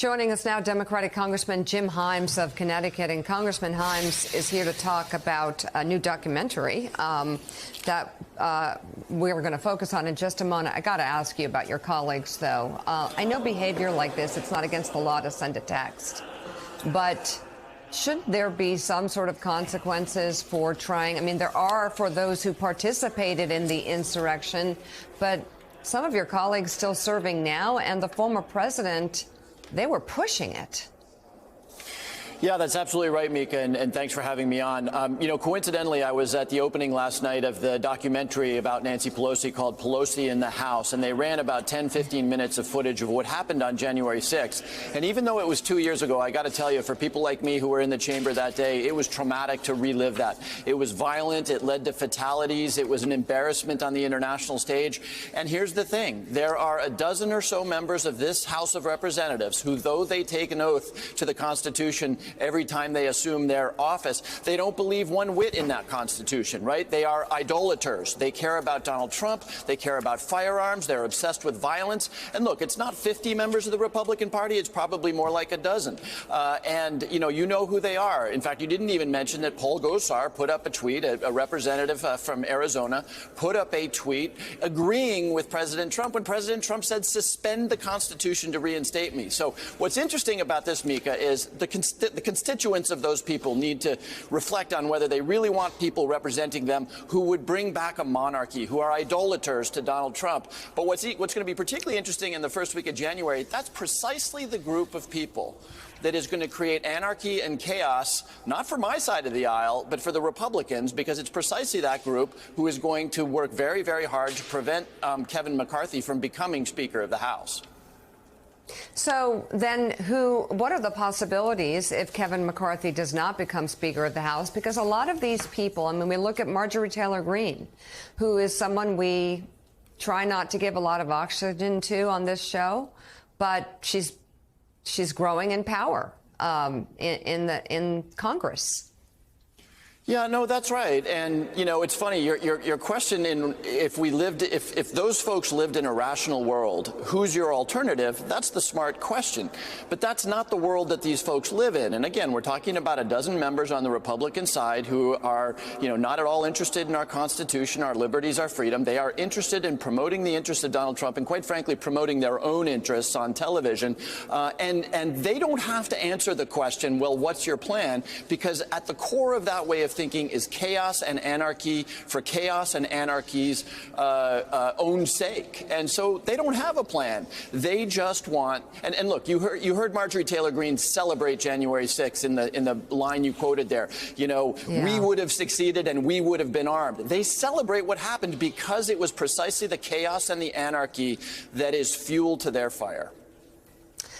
Joining us now, Democratic Congressman Jim Himes of Connecticut. And Congressman Himes is here to talk about a new documentary that we're going to focus on in just a moment. I got to ask you about your colleagues, though. I know behavior like this, it's not against the law to send a text. But should there be some sort of consequences for trying? I mean, there are for those who participated in the insurrection, but some of your colleagues still serving now, and the former president, they were pushing it. Yeah, that's absolutely right, Mika, and thanks for having me on. Coincidentally, I was at the opening last night of the documentary about Nancy Pelosi called Pelosi in the House, and they ran about 10, 15 minutes of footage of what happened on January 6th. And even though it was 2 years ago, I got to tell you, for people like me who were in the chamber that day, it was traumatic to relive that. It was violent. It led to fatalities. It was an embarrassment on the international stage. And here's the thing. There are a dozen or so members of this House of Representatives who, though they take an oath to the Constitution every time they assume their office, they don't believe one whit in that Constitution, right? They are idolaters. They care about Donald Trump. They care about firearms. They're obsessed with violence. And look, it's not 50 members of the Republican Party. It's probably more like a dozen. You know who they are. In fact, you didn't even mention that Paul Gosar put up a tweet, a representative from Arizona, put up a tweet agreeing with President Trump when President Trump said, suspend the Constitution to reinstate me. So what's interesting about this, Mika, is the constituents of those people need to reflect on whether they really want people representing them who would bring back a monarchy, who are idolaters to Donald Trump. But what's going to be particularly interesting in the first week of January, that's precisely the group of people that is going to create anarchy and chaos, not for my side of the aisle, but for the Republicans, because it's precisely that group who is going to work very, very hard to prevent Kevin McCarthy from becoming Speaker of the House. So then what are the possibilities if Kevin McCarthy does not become Speaker of the House? Because a lot of these people, I mean, we look at Marjorie Taylor Greene, who is someone we try not to give a lot of oxygen to on this show, but she's growing in power in Congress. Yeah, no, that's right. And, it's funny, your question if those folks lived in a rational world, who's your alternative? That's the smart question. But that's not the world that these folks live in. And again, we're talking about a dozen members on the Republican side who are, not at all interested in our Constitution, our liberties, our freedom. They are interested in promoting the interests of Donald Trump and, quite frankly, promoting their own interests on television. And they don't have to answer the question, well, what's your plan? Because at the core of that way of thinking is chaos and anarchy for chaos and anarchy's own sake. And so they don't have a plan. They just want, and look, you heard Marjorie Taylor Greene celebrate January 6th in the line you quoted there. We would have succeeded and we would have been armed. They celebrate what happened because it was precisely the chaos and the anarchy that is fuel to their fire.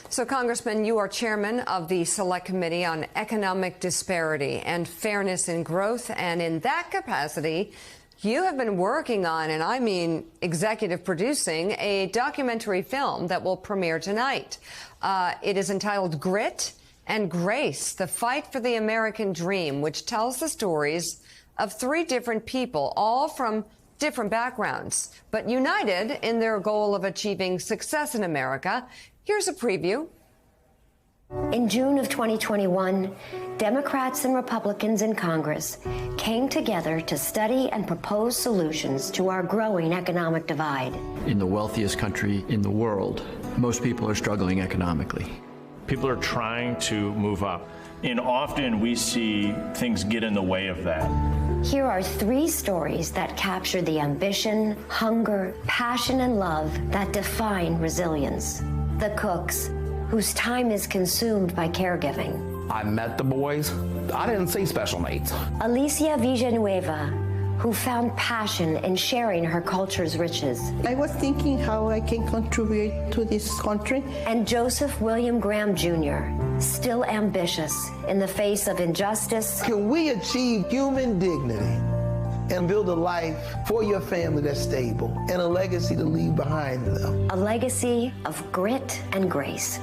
So, Congressman, you are chairman of the Select Committee on Economic Disparity and Fairness in Growth. And in that capacity, you have been working on, and I mean executive producing, a documentary film that will premiere tonight. It is entitled Grit and Grace, The Fight for the American Dream, which tells the stories of three different people, all from different backgrounds, but united in their goal of achieving success in America. Here's a preview. In June of 2021, Democrats and Republicans in Congress came together to study and propose solutions to our growing economic divide. In the wealthiest country in the world, most people are struggling economically. People are trying to move up, and often we see things get in the way of that. Here are three stories that capture the ambition, hunger, passion, and love that define resilience. The cooks, whose time is consumed by caregiving. I met the boys. I didn't see special needs. Alicia Villanueva, who found passion in sharing her culture's riches. I was thinking how I can contribute to this country. And Joseph William Graham Jr., still ambitious in the face of injustice. Can we achieve human dignity and build a life for your family that's stable and a legacy to leave behind them? A legacy of grit and grace.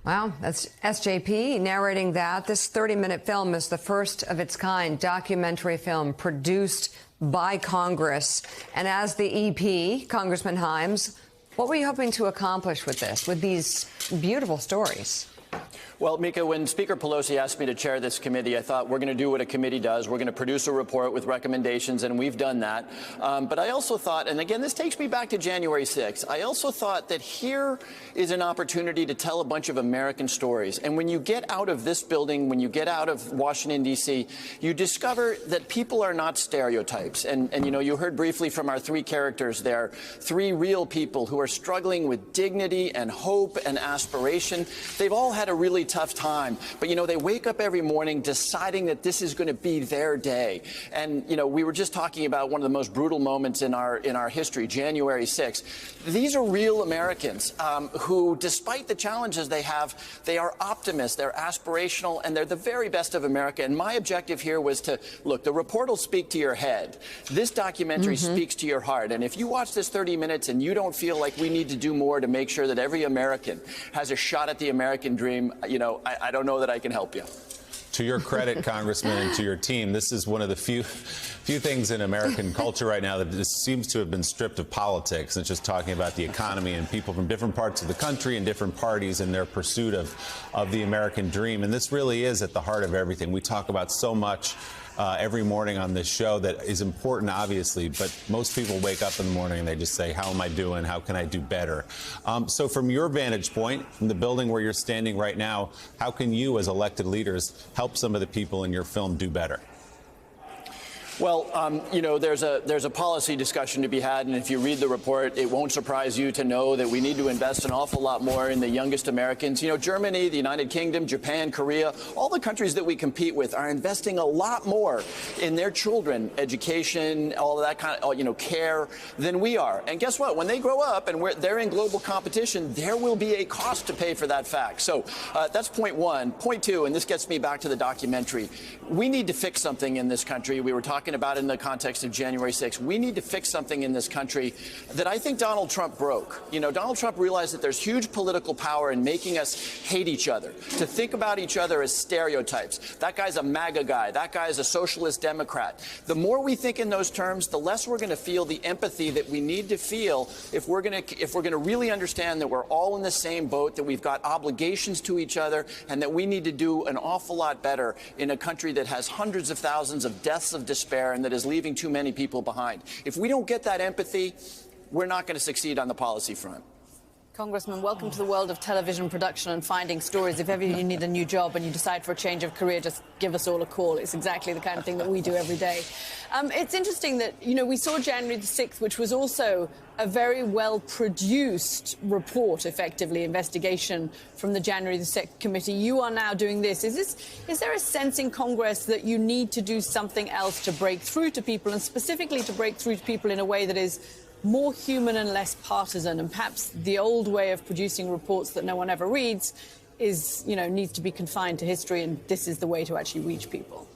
Wow, that's SJP narrating that. This 30-minute film is the first of its kind documentary film produced by Congress. And as the EP, Congressman Himes, What were you hoping to accomplish with this, with these beautiful stories? Well, Mika, when Speaker Pelosi asked me to chair this committee, I thought we're going to do what a committee does. We're going to produce a report with recommendations, and we've done that. But I also thought, and again, this takes me back to January 6th, I also thought that here is an opportunity to tell a bunch of American stories. And when you get out of this building, when you get out of Washington, D.C., you discover that people are not stereotypes. And you know, you heard briefly from our three characters there, three real people who are struggling with dignity and hope and aspiration. They've all had a really tough time, but you know, they wake up every morning deciding that this is going to be their day. And you know, we were just talking about one of the most brutal moments in our history, January 6th. These are real Americans who, despite the challenges they have, they are optimists, they're aspirational, and they're the very best of America. And my objective here was to, look, the report will speak to your head. This documentary speaks to your heart. And if you watch this 30 minutes and you don't feel like we need to do more to make sure that every American has a shot at the American dream, you know, I don't know that I can help you. To your credit, Congressman, and to your team, this is one of the few things in American culture right now that just seems to have been stripped of politics. It's just talking about the economy and people from different parts of the country and different parties in their pursuit of the American dream. And this really is at the heart of everything. We talk about so much every morning on this show that is important, obviously, but most people wake up in the morning and they just say, how am I doing? How can I do better? So from your vantage point, from the building where you're standing right now, how can you as elected leaders help some of the people in your film do better? Well, you know, there's a policy discussion to be had, and if you read the report, it won't surprise you to know that we need to invest an awful lot more in the youngest Americans. You know, Germany, the United Kingdom, Japan, Korea, all the countries that we compete with are investing a lot more in their children, education, all of that kind of, you know, care than we are. And guess what? When they grow up and they're in global competition, there will be a cost to pay for that fact. So that's point one. Point two, and this gets me back to the documentary, we need to fix something in this country. We were talking about in the context of January 6th. We need to fix something in this country that I think Donald Trump broke. You know, Donald Trump realized that there's huge political power in making us hate each other, to think about each other as stereotypes. That guy's a MAGA guy. That guy's a socialist Democrat. The more we think in those terms, the less we're going to feel the empathy that we need to feel if we're going to really understand that we're all in the same boat, that we've got obligations to each other, and that we need to do an awful lot better in a country that has hundreds of thousands of deaths of despair and that is leaving too many people behind. If we don't get that empathy, we're not going to succeed on the policy front. Congressman, welcome to the world of television production and finding stories. If ever you need a new job and you decide for a change of career, just give us all a call. It's exactly the kind of thing that we do every day. It's interesting that, you know, we saw January the 6th, which was also a very well-produced report, effectively, investigation from the January the 6th committee. You are now doing this. Is there a sense in Congress that you need to do something else to break through to people, and specifically to break through to people in a way that is more human and less partisan? And perhaps the old way of producing reports that no one ever reads is, you know, needs to be confined to history, and this is the way to actually reach people.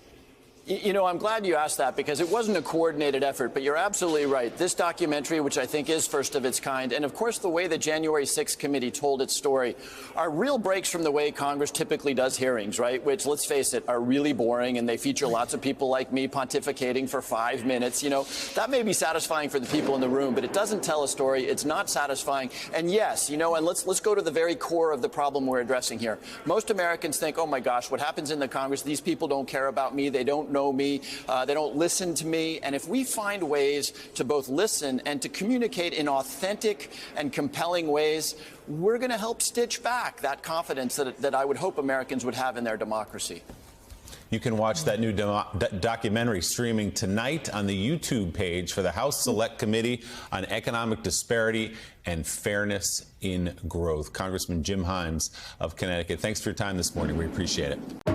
You know, I'm glad you asked that, because it wasn't a coordinated effort, but you're absolutely right. This documentary, which I think is first of its kind, and of course the way the January 6th committee told its story, are real breaks from the way Congress typically does hearings, right? Which, let's face it, are really boring, and they feature lots of people like me pontificating for 5 minutes. You know, that may be satisfying for the people in the room, but it doesn't tell a story. It's not satisfying. And yes, you know, and let's go to the very core of the problem we're addressing here. Most Americans think, oh my gosh, what happens in the Congress, these people don't care about me, they don't know me, they don't listen to me. And if we find ways to both listen and to communicate in authentic and compelling ways, we're going to help stitch back that confidence that I would hope Americans would have in their democracy. You can watch that new documentary streaming tonight on the YouTube page for the House Select Committee on Economic Disparity and Fairness in Growth. Congressman Jim Himes of Connecticut, thanks for your time this morning. We appreciate it.